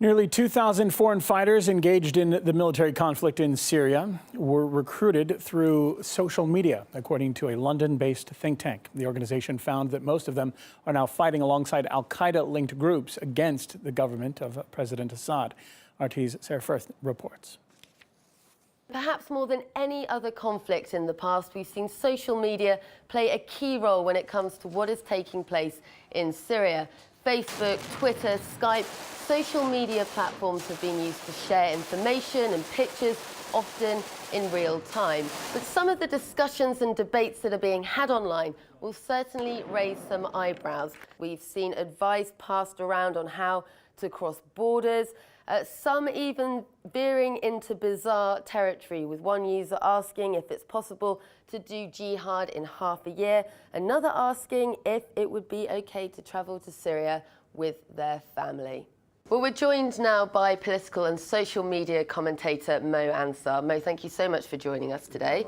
Nearly 2,000 foreign fighters engaged in the military conflict in Syria were recruited through social media, according to a London-based think tank. The organization found that most of them are now fighting alongside al-Qaeda-linked groups against the government of President Assad. RT's Sarah Firth reports. Perhaps more than any other conflict in the past, we've seen social media play a key role when it comes to what is taking place in Syria. Facebook, Twitter, Skype, social media platforms have been used to share information and pictures, often in real time. But some of the discussions and debates that are being had online will certainly raise some eyebrows. We've seen advice passed around on how to cross borders, some even veering into bizarre territory, with one user asking if it's possible to do jihad in half a year, another asking if it would be okay to travel to Syria with their family. Well, we're joined now by political and social media commentator Mo Ansar. Mo, thank you so much for joining us today.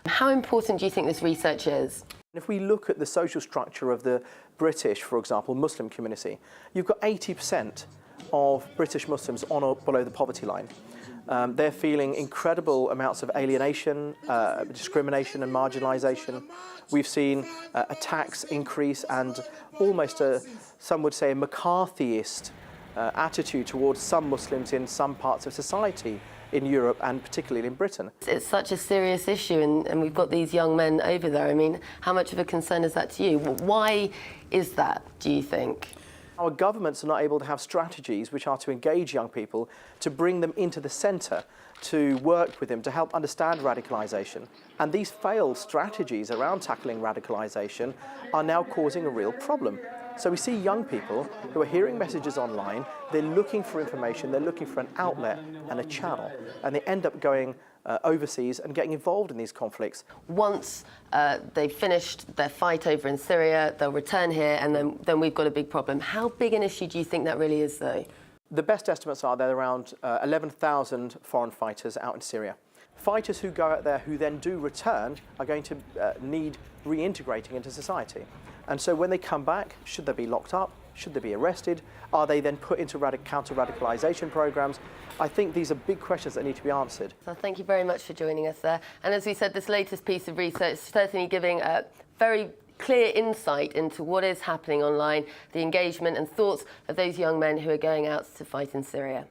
How important do you think this research is? If we look at the social structure of the British, for example, Muslim community, you've got 80% of British Muslims on or below the poverty line. They're feeling incredible amounts of alienation, discrimination and marginalisation. We've seen attacks increase and almost some would say a McCarthyist attitude towards some Muslims in some parts of society in Europe and particularly in Britain. It's such a serious issue and we've got these young men over there. I mean, how much of a concern is that to you? Why is that, do you think? Our governments are not able to have strategies which are to engage young people, to bring them into the centre, to work with them, to help understand radicalisation. And these failed strategies around tackling radicalisation are now causing a real problem. So we see young people who are hearing messages online, they're looking for information, they're looking for an outlet and a channel, and they end up going overseas and getting involved in these conflicts. Once they've finished their fight over in Syria, they'll return here and then we've got a big problem. How big an issue do you think that really is, though? The best estimates are there are around 11,000 foreign fighters out in Syria. Fighters who go out there who then do return are going to need reintegrating into society. And so when they come back, should they be locked up? Should they be arrested? Are they then put into counter-radicalisation programmes? I think these are big questions that need to be answered. So thank you very much for joining us there. And as we said, this latest piece of research certainly giving a very clear insight into what is happening online, the engagement and thoughts of those young men who are going out to fight in Syria.